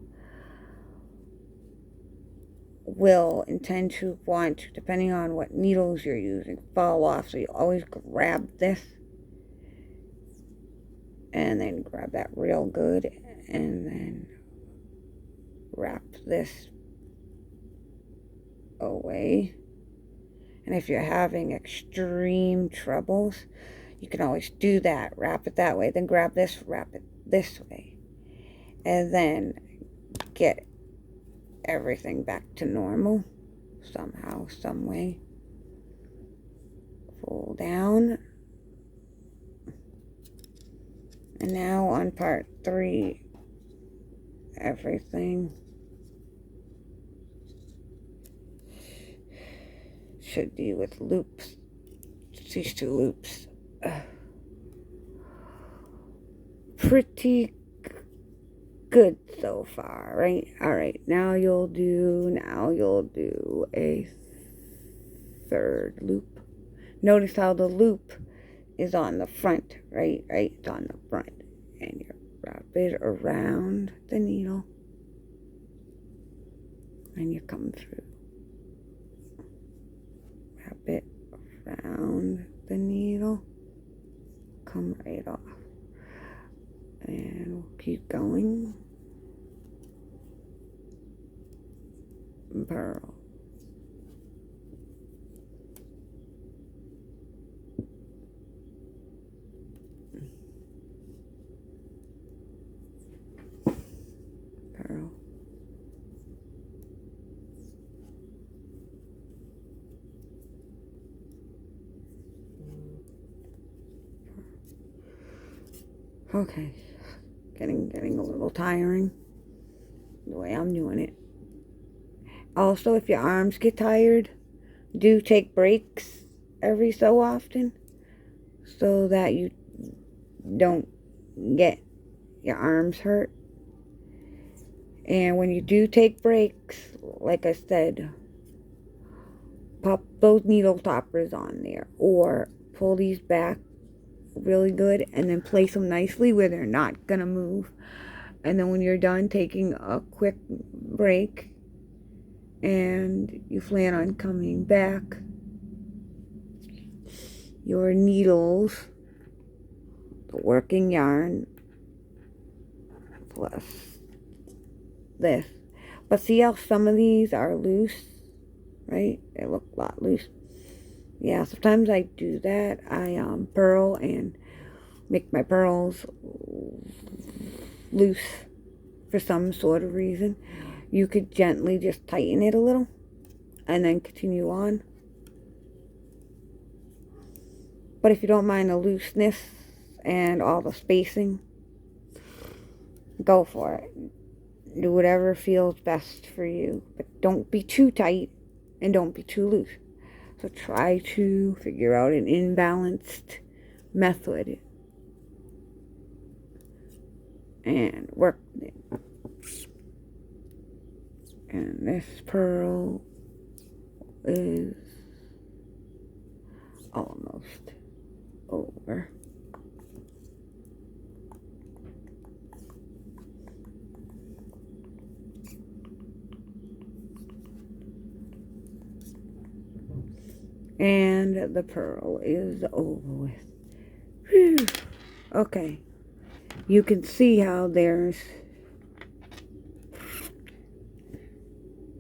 will intend to want to, depending on what needles you're using, fall off. So you always grab this and then grab that real good and then wrap this away. And if you're having extreme troubles, you can always do that. Wrap it that way, then grab this, wrap it this way, and then get everything back to normal somehow, some way. Fold down. And now on part 3, everything should be with loops. These 2 loops. Pretty good so far, right? Alright, now you'll do a 3rd loop. Notice how the loop is on the front, right? It's on the front. And you wrap it around the needle. And you come through. Wrap it around the needle. Come right off. And we'll keep going. Purl. Purl. Okay. Getting a little tiring the way I'm doing it. Also, if your arms get tired, do take breaks every so often so that you don't get your arms hurt. And when you do take breaks, like I said, pop those needle toppers on there or pull these back really good and then place them nicely where they're not gonna move. And then when you're done taking a quick break and you plan on coming back, your needles, the working yarn plus this. But see how some of these are loose, right? They look a lot loose. Yeah, sometimes I do that. I purl and make my pearls loose for some sort of reason. You could gently just tighten it a little and then continue on. But if you don't mind the looseness and all the spacing, go for it. Do whatever feels best for you. But don't be too tight and don't be too loose. So try to figure out an imbalanced method and work it. And this purl is almost over. And the purl is over with. Whew. Okay. You can see how there's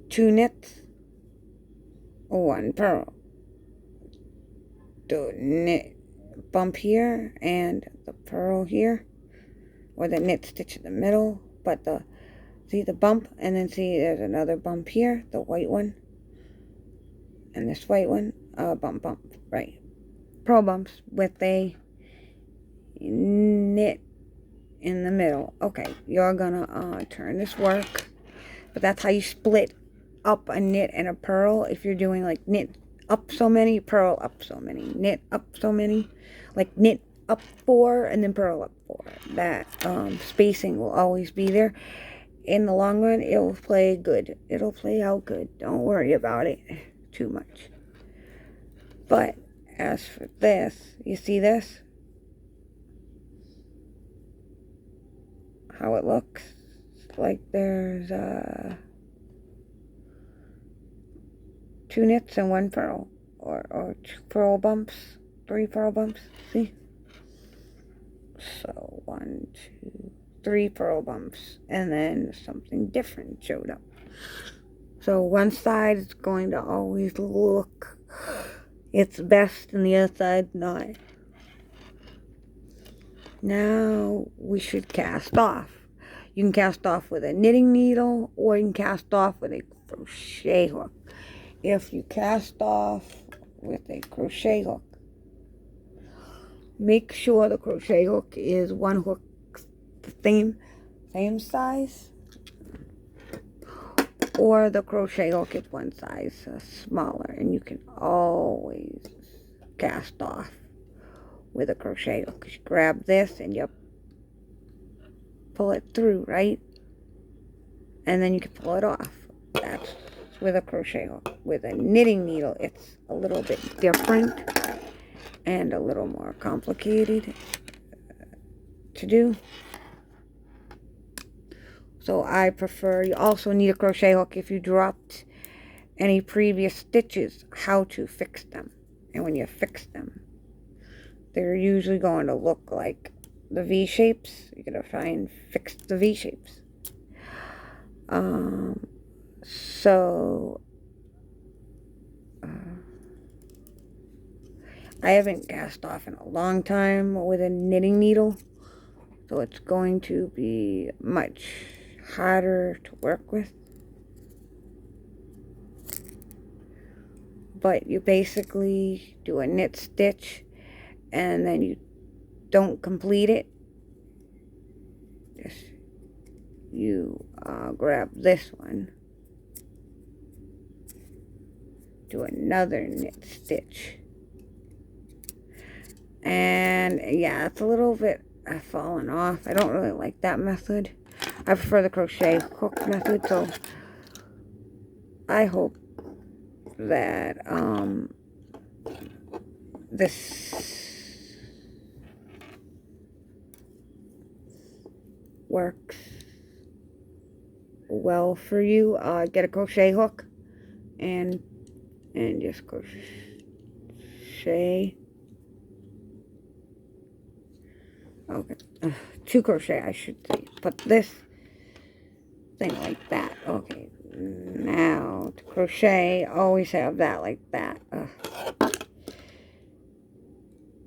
2 knits, 1 purl. The knit bump here and the purl here, or the knit stitch in the middle. But see the bump, and then see there's another bump here, the white one, and this white one, bump, right? Purl bumps with a knit in the middle. Okay, you're gonna turn this work, but that's how you split up a knit and a purl. If you're doing like knit up so many, purl up so many, knit up so many, like knit up 4 and then purl up 4. That spacing will always be there. In the long run, it'll play good. It'll play out good. Don't worry about it too much. But as for this, you see this? How it looks? Like there's 2 knits and 1 purl, or 2 purl bumps, 3 purl bumps. See? So 1, 2, 3 purl bumps, and then something different showed up. So one side is going to always look its best, and the other side not. Now we should cast off. You can cast off with a knitting needle, or you can cast off with a crochet hook. If you cast off with a crochet hook, make sure the crochet hook is one hook the same size, or the crochet hook is one size smaller, and you can always cast off with a crochet hook. You grab this and you pull it through, right? And then you can pull it off. That's with a crochet hook. With a knitting needle, it's a little bit different and a little more complicated to do. So I prefer, you also need a crochet hook if you dropped any previous stitches, how to fix them. And when you fix them, they're usually going to look like the V shapes. You're going to try and fix the V shapes. I haven't cast off in a long time with a knitting needle, so it's going to be much harder to work with. But you basically do a knit stitch, and then you don't complete it. Just you grab this one, do another knit stitch, and yeah, it's a little bit falling off. I don't really like that method. I prefer the crochet hook method. So I hope that this works well for you. Get a crochet hook and just crochet. Okay, 2 crochet, I should say. Put this thing like that. Okay, now to crochet, always have that like that.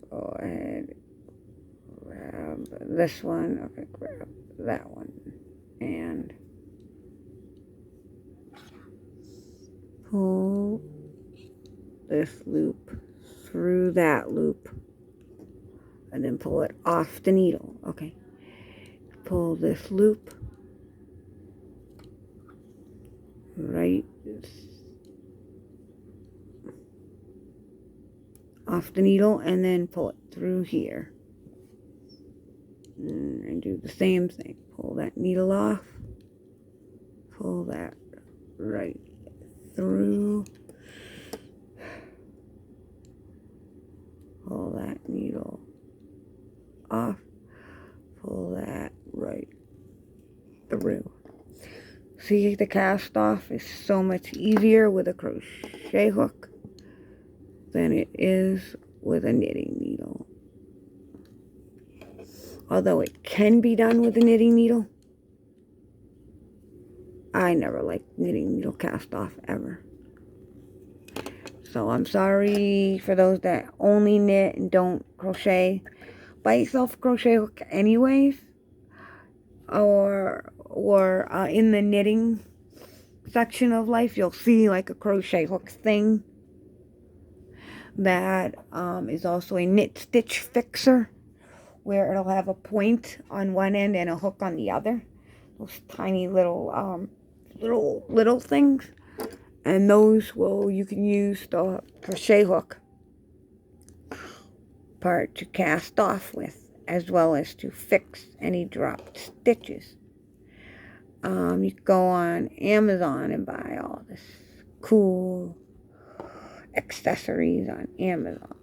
Go ahead, grab this one. Okay, grab that one, and pull this loop through that loop, and then pull it off the needle. Okay, pull this loop right off the needle, and then pull it through here, and do the same thing. Pull that needle off, pull that right through, pull that needle off, pull that right through. See, the cast off is so much easier with a crochet hook than it is with a knitting needle. Although it can be done with a knitting needle, I never liked knitting needle cast off ever. So I'm sorry for those that only knit and don't crochet. Buy yourself a crochet hook anyways, or in the knitting section of life, you'll see like a crochet hook thing that is also a knit stitch fixer, where it'll have a point on one end and a hook on the other. Those tiny little little things, and those you can use the crochet hook part to cast off with, as well as to fix any dropped stitches. You can go on Amazon and buy all this cool accessories on Amazon.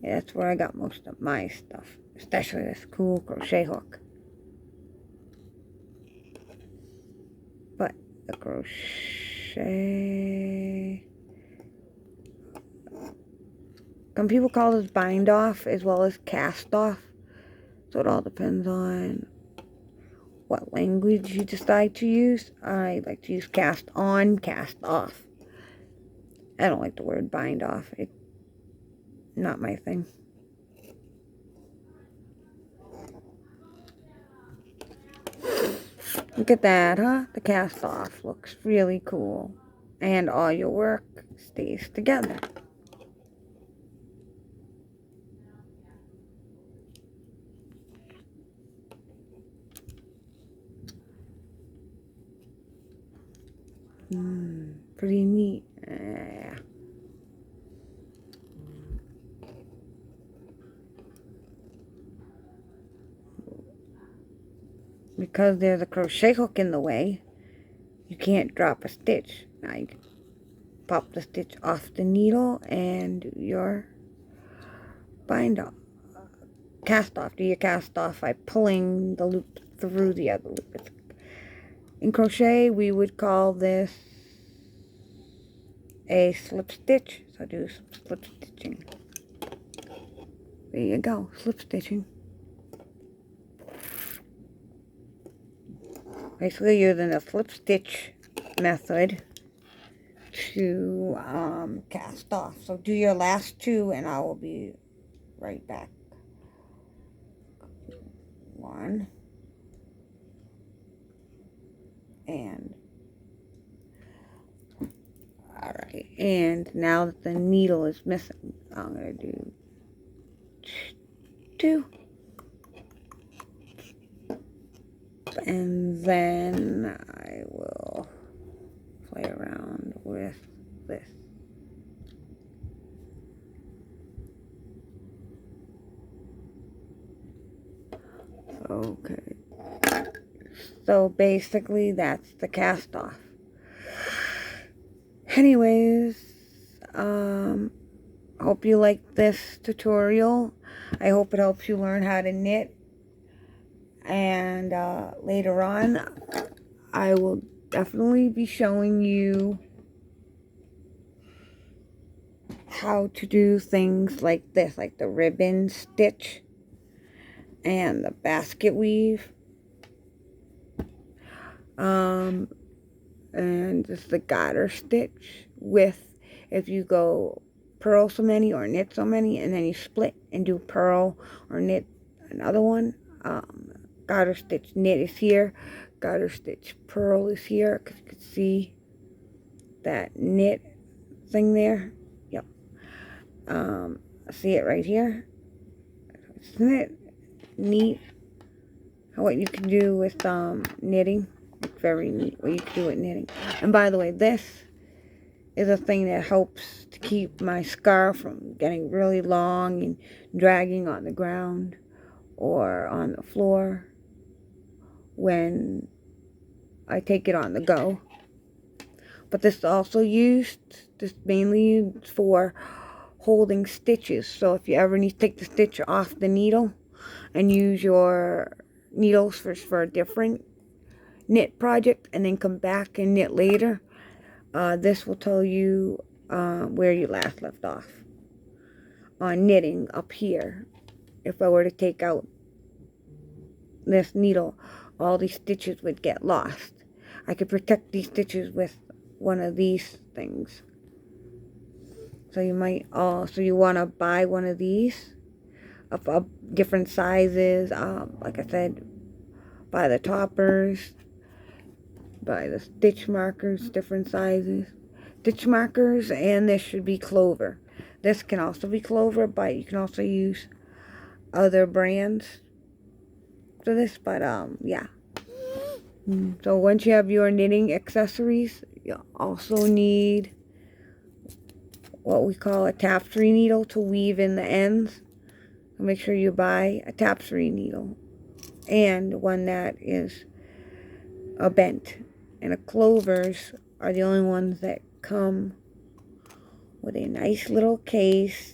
Yeah, that's where I got most of my stuff, especially this cool crochet hook. But the crochet, some people call this bind off as well as cast off. So it all depends on what language you decide to use. I like to use cast on, cast off. I don't like the word bind off. It's not my thing. Look at that, huh? The cast off looks really cool. And all your work stays together. Pretty neat. Yeah. Because there's a crochet hook in the way, you can't drop a stitch. Now you can pop the stitch off the needle and do your bind off. Cast off. Do your cast off by pulling the loop through the other loop. In crochet, we would call this a slip stitch. So do some slip stitching. There you go, slip stitching. Basically using a slip stitch method to cast off. So do your last two and I will be right back. One. And alright, and now that the needle is missing, I'm going to do two. And then I will play around with this. Okay. So basically that's the cast off. Anyways, hope you liked this tutorial. I hope it helps you learn how to knit. And later on, I will definitely be showing you how to do things like this, like the ribbon stitch and the basket weave. And just the garter stitch with, if you go purl so many or knit so many, and then you split and do purl or knit another one. Garter stitch knit is here, garter stitch purl is here, because you can see that knit thing there. Yep. See it right here? Isn't it neat what you can do with knitting? It's very neat what you can do with knitting. And by the way, this is a thing that helps to keep my scarf from getting really long and dragging on the ground or on the floor when I take it on the go. But this is also used, this is mainly used for holding stitches. So if you ever need to take the stitch off the needle and use your needles for a different knit project and then come back and knit later, this will tell you where you last left off on knitting up here. If I were to take out this needle, all these stitches would get lost. I could protect these stitches with one of these things. So you might also, you want to buy one of these of different sizes. Like I said, buy the toppers, buy the stitch markers, different sizes. Stitch markers, and this should be clover. This can also be clover, but you can also use other brands for this. But yeah. So once you have your knitting accessories, you also need what we call a tapestry needle to weave in the ends. So make sure you buy a tapestry needle and one that is a bent. And the clovers are the only ones that come with a nice little case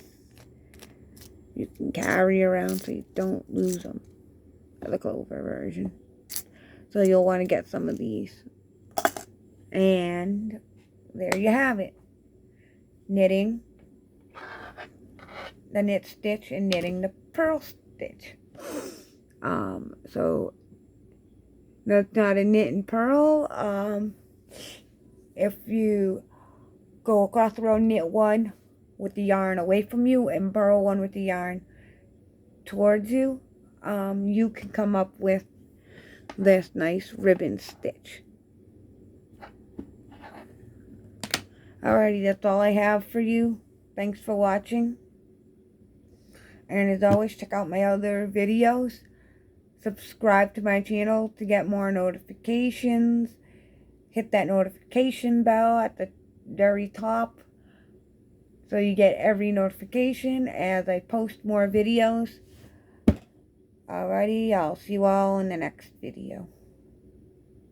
you can carry around so you don't lose them. The clover version. So you'll want to get some of these. And there you have it. Knitting the knit stitch and knitting the purl stitch. So that's not a knit and purl. If you go across the row, knit one with the yarn away from you and purl one with the yarn towards you, you can come up with this nice ribbon stitch. Alrighty, that's all I have for you. Thanks for watching. And as always, check out my other videos. Subscribe to my channel to get more notifications. Hit that notification bell at the very top so you get every notification as I post more videos. Alrighty, I'll see you all in the next video.